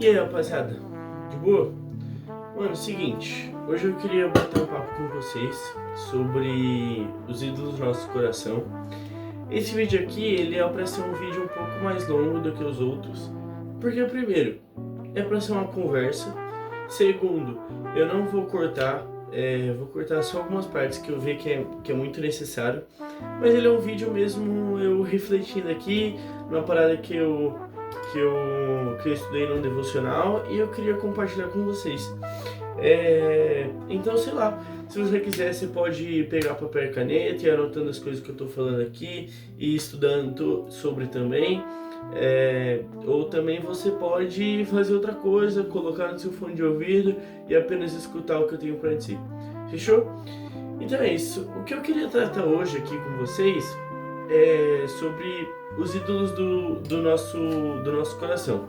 E aí, rapaziada, de boa? Mano, seguinte, hoje eu queria bater um papo com vocês sobre os ídolos do nosso coração. Esse vídeo aqui, ele é pra ser um vídeo um pouco mais longo do que os outros, porque primeiro, é pra ser uma conversa. Segundo, eu não vou cortar, vou cortar só algumas partes que eu ver que é muito necessário. Mas ele é um vídeo mesmo eu refletindo aqui, numa parada que eu estudei num devocional e eu queria compartilhar com vocês. Então, sei lá, se você quiser, você pode pegar papel e caneta e ir anotando as coisas que eu tô falando aqui e estudando sobre também. Ou também você pode fazer outra coisa, colocar no seu fone de ouvido e apenas escutar o que eu tenho para dizer. Fechou? Então é isso. O que eu queria tratar hoje aqui com vocês é sobre os ídolos do nosso coração.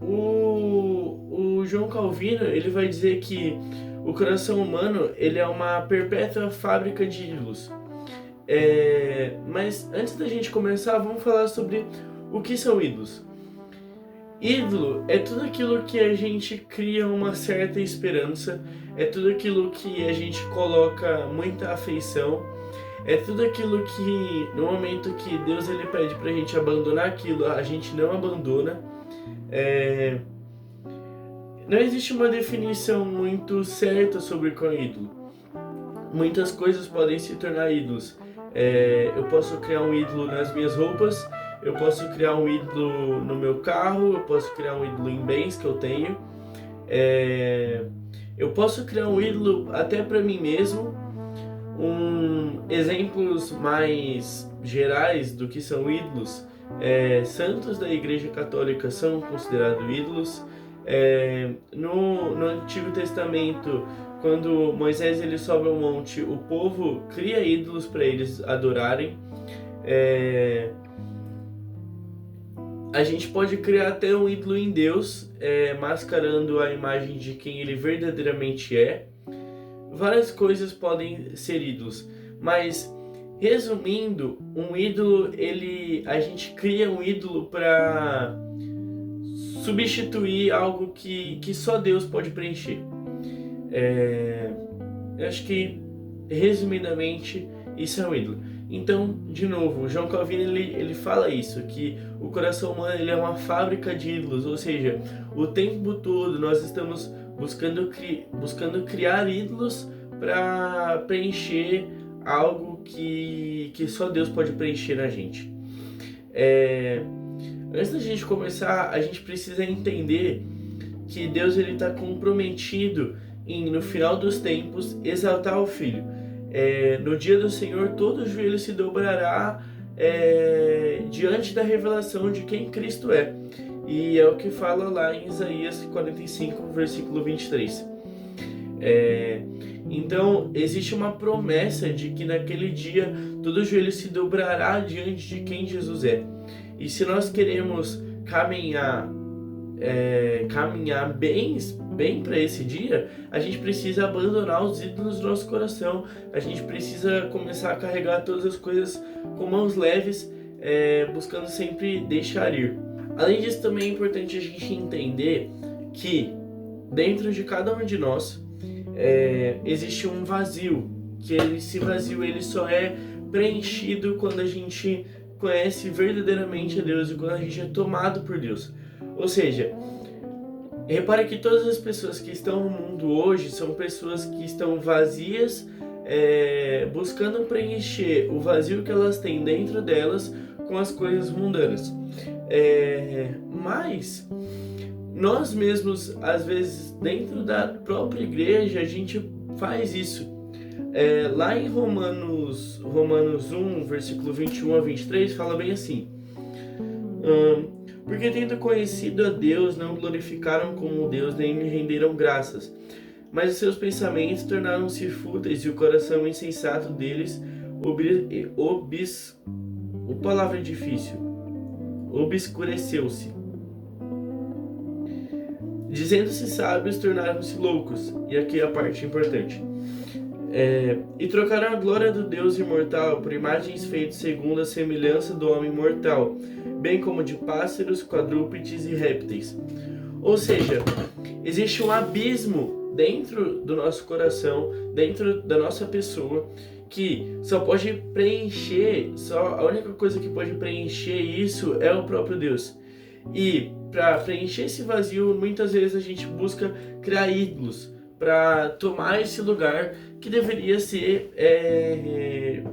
O João Calvino, ele vai dizer que o coração humano, ele é uma perpétua fábrica de ídolos. Mas antes da gente começar, vamos falar sobre o que são ídolos. Ídolo é tudo aquilo que a gente cria uma certa esperança, é tudo aquilo que a gente coloca muita afeição, é tudo aquilo que no momento que Deus ele pede pra gente abandonar aquilo, a gente não abandona. Não existe uma definição muito certa sobre o que é um ídolo. Muitas coisas podem se tornar ídolos. Eu posso criar um ídolo nas minhas roupas, eu posso criar um ídolo no meu carro, eu posso criar um ídolo em bens que eu tenho, eu posso criar um ídolo até para mim mesmo. Exemplos mais gerais do que são ídolos, santos da Igreja Católica são considerados ídolos. No Antigo Testamento, quando Moisés ele sobe ao monte, o povo cria ídolos para eles adorarem. A gente pode criar até um ídolo em Deus, mascarando a imagem de quem ele verdadeiramente é. Várias coisas podem ser ídolos, mas resumindo, um ídolo, a gente cria um ídolo para substituir algo que só Deus pode preencher. Eu acho que, resumidamente, isso é um ídolo. Então, de novo, João Calvino ele fala isso, que o coração humano ele é uma fábrica de ídolos, ou seja, o tempo todo nós estamos buscando criar ídolos para preencher algo que só Deus pode preencher na gente. Antes da gente começar, a gente precisa entender que Deus ele está comprometido em, no final dos tempos, exaltar o Filho. No dia do Senhor, todo joelho se dobrará diante da revelação de quem Cristo é. E é o que fala lá em Isaías 45, versículo 23. Então, existe uma promessa de que naquele dia todo joelho se dobrará diante de quem Jesus é. E se nós queremos caminhar bem para esse dia, a gente precisa abandonar os ídolos do nosso coração. A gente precisa começar a carregar todas as coisas com mãos leves, buscando sempre deixar ir. Além disso, também é importante a gente entender que dentro de cada um de nós existe um vazio, que esse vazio ele só é preenchido quando a gente conhece verdadeiramente a Deus e quando a gente é tomado por Deus. Ou seja, repare que todas as pessoas que estão no mundo hoje são pessoas que estão vazias, buscando preencher o vazio que elas têm dentro delas com as coisas mundanas. Mas nós mesmos, às vezes, dentro da própria igreja, a gente faz isso. Lá em Romanos 1, versículo 21 a 23, fala bem assim: porque tendo conhecido a Deus, não glorificaram como Deus, nem lhe renderam graças, mas os seus pensamentos tornaram-se fúteis e o coração insensato deles palavra difícil, obscureceu-se. Dizendo-se sábios, tornaram-se loucos. E aqui é a parte importante. E trocaram a glória do Deus imortal por imagens feitas segundo a semelhança do homem mortal, bem como de pássaros, quadrúpedes e répteis. Ou seja, existe um abismo dentro do nosso coração, dentro da nossa pessoa, que só pode preencher, a única coisa que pode preencher isso é o próprio Deus. E para preencher esse vazio, muitas vezes a gente busca criar ídolos para tomar esse lugar que deveria ser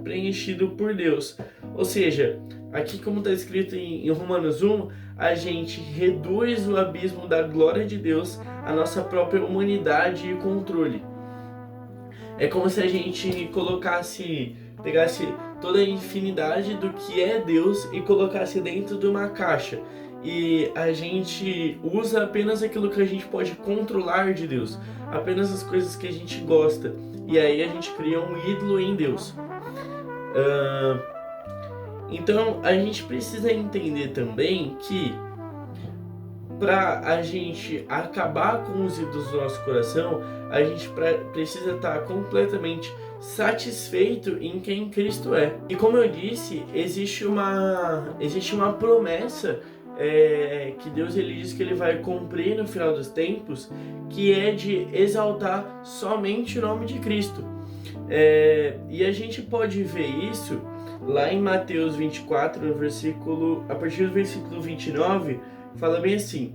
preenchido por Deus. Ou seja, aqui como está escrito em Romanos 1, a gente reduz o abismo da glória de Deus à nossa própria humanidade e controle. É como se a gente pegasse toda a infinidade do que é Deus e colocasse dentro de uma caixa. E a gente usa apenas aquilo que a gente pode controlar de Deus, apenas as coisas que a gente gosta. E aí a gente cria um ídolo em Deus. Então a gente precisa entender também que para a gente acabar com os ídolos do nosso coração, a gente precisa estar completamente satisfeito em quem Cristo é. E como eu disse, existe uma promessa que Deus ele diz que ele vai cumprir no final dos tempos, que é de exaltar somente o nome de Cristo. E a gente pode ver isso lá em Mateus 24, a partir do versículo 29, fala bem assim: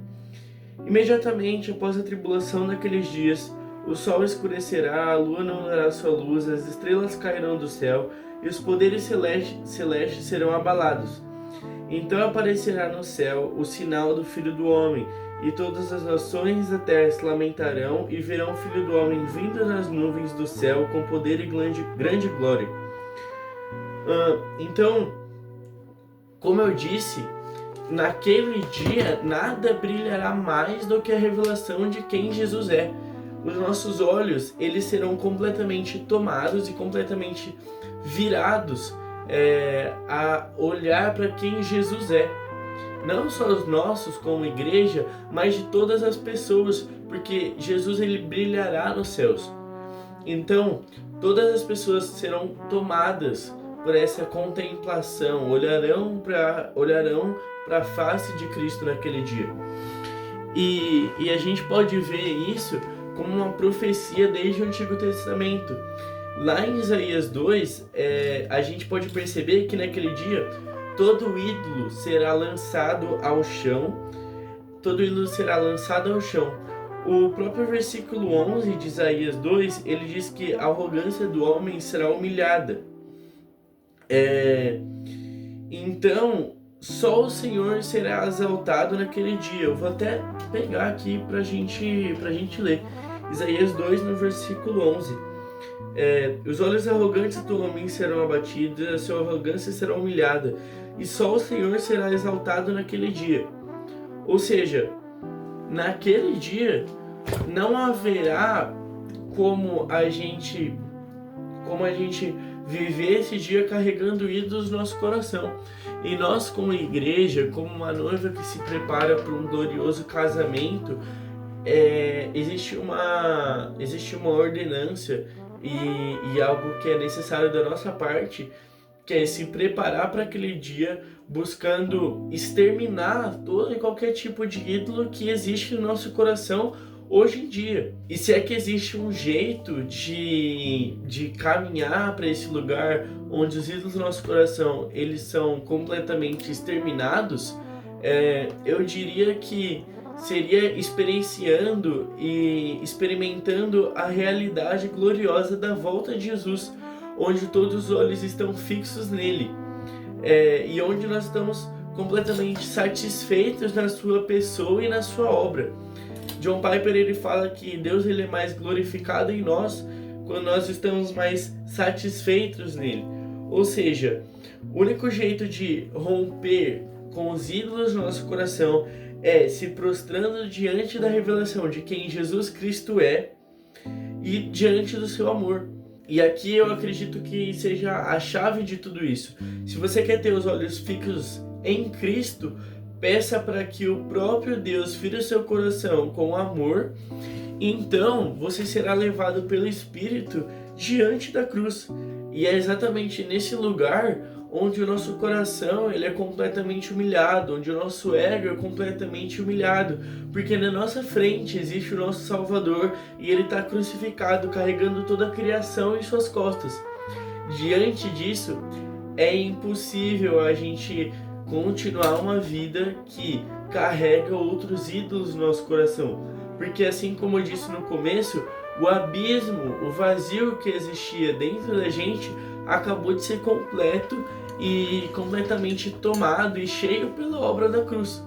imediatamente após a tribulação daqueles dias, o sol escurecerá, a lua não dará sua luz, as estrelas cairão do céu e os poderes celestes serão abalados. Então aparecerá no céu o sinal do Filho do Homem, e todas as nações da terra se lamentarão e verão o Filho do Homem vindo nas nuvens do céu com poder e grande glória. Então, como eu disse, naquele dia nada brilhará mais do que a revelação de quem Jesus é. Os nossos olhos, eles serão completamente tomados e completamente virados a olhar para quem Jesus é. Não só os nossos como igreja, mas de todas as pessoas, porque Jesus ele brilhará nos céus. Então, todas as pessoas serão tomadas por essa contemplação, olharão para a face de Cristo naquele dia. E a gente pode ver isso como uma profecia desde o Antigo Testamento. Lá em Isaías 2, a gente pode perceber que naquele dia todo ídolo será lançado ao chão. Todo ídolo será lançado ao chão. O próprio versículo 11 de Isaías 2, ele diz que a arrogância do homem será humilhada. Então, só o Senhor será exaltado naquele dia. Eu vou até pegar aqui pra gente ler. Isaías 2, no versículo 11. Os olhos arrogantes do homem serão abatidos, a sua arrogância será humilhada, e só o Senhor será exaltado naquele dia. Ou seja, naquele dia não haverá como a gente viver esse dia carregando ídolos no nosso coração. E nós, como igreja, como uma noiva que se prepara para um glorioso casamento, existe uma ordenança e algo que é necessário da nossa parte, que é se preparar para aquele dia, buscando exterminar todo e qualquer tipo de ídolo que existe no nosso coração hoje em dia. E se é que existe um jeito de caminhar para esse lugar onde os ídolos do nosso coração eles são completamente exterminados, eu diria que seria experienciando e experimentando a realidade gloriosa da volta de Jesus, onde todos os olhos estão fixos nele, e onde nós estamos completamente satisfeitos na sua pessoa e na sua obra. John Piper ele fala que Deus ele é mais glorificado em nós quando nós estamos mais satisfeitos nele. Ou seja, o único jeito de romper com os ídolos do nosso coração é se prostrando diante da revelação de quem Jesus Cristo é e diante do seu amor. E aqui eu acredito que seja a chave de tudo isso. Se você quer ter os olhos fixos em Cristo, peça para que o próprio Deus fire o seu coração com amor. Então você será levado pelo Espírito diante da cruz. E é exatamente nesse lugar onde o nosso coração ele é completamente humilhado, onde o nosso ego é completamente humilhado, porque na nossa frente existe o nosso Salvador e ele está crucificado, carregando toda a criação em suas costas. Diante disso, é impossível a gente continuar uma vida que carrega outros ídolos no nosso coração, porque assim como eu disse no começo, o abismo, o vazio que existia dentro da gente acabou de ser completo e completamente tomado e cheio pela obra da cruz.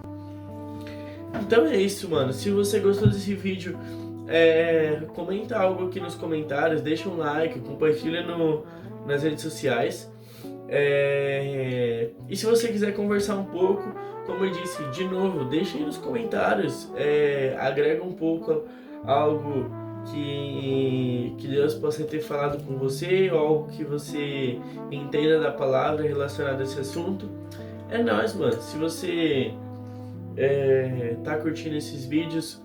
Então é isso, mano. Se você gostou desse vídeo, comenta algo aqui nos comentários, deixa um like, compartilha nas redes sociais. E se você quiser conversar um pouco, como eu disse, de novo, deixa aí nos comentários, agrega um pouco algo que Deus possa ter falado com você, ou algo que você entenda da palavra relacionado a esse assunto. É nóis, mano. Se você tá curtindo esses vídeos,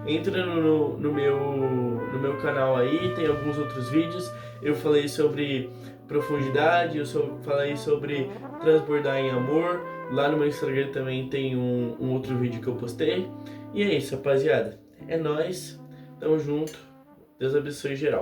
entra no meu canal aí, tem alguns outros vídeos. Eu falei sobre profundidade, falei sobre transbordar em amor. Lá no meu Instagram também tem um outro vídeo que eu postei. E é isso, rapaziada. É nóis, tamo junto. Deus abençoe geral.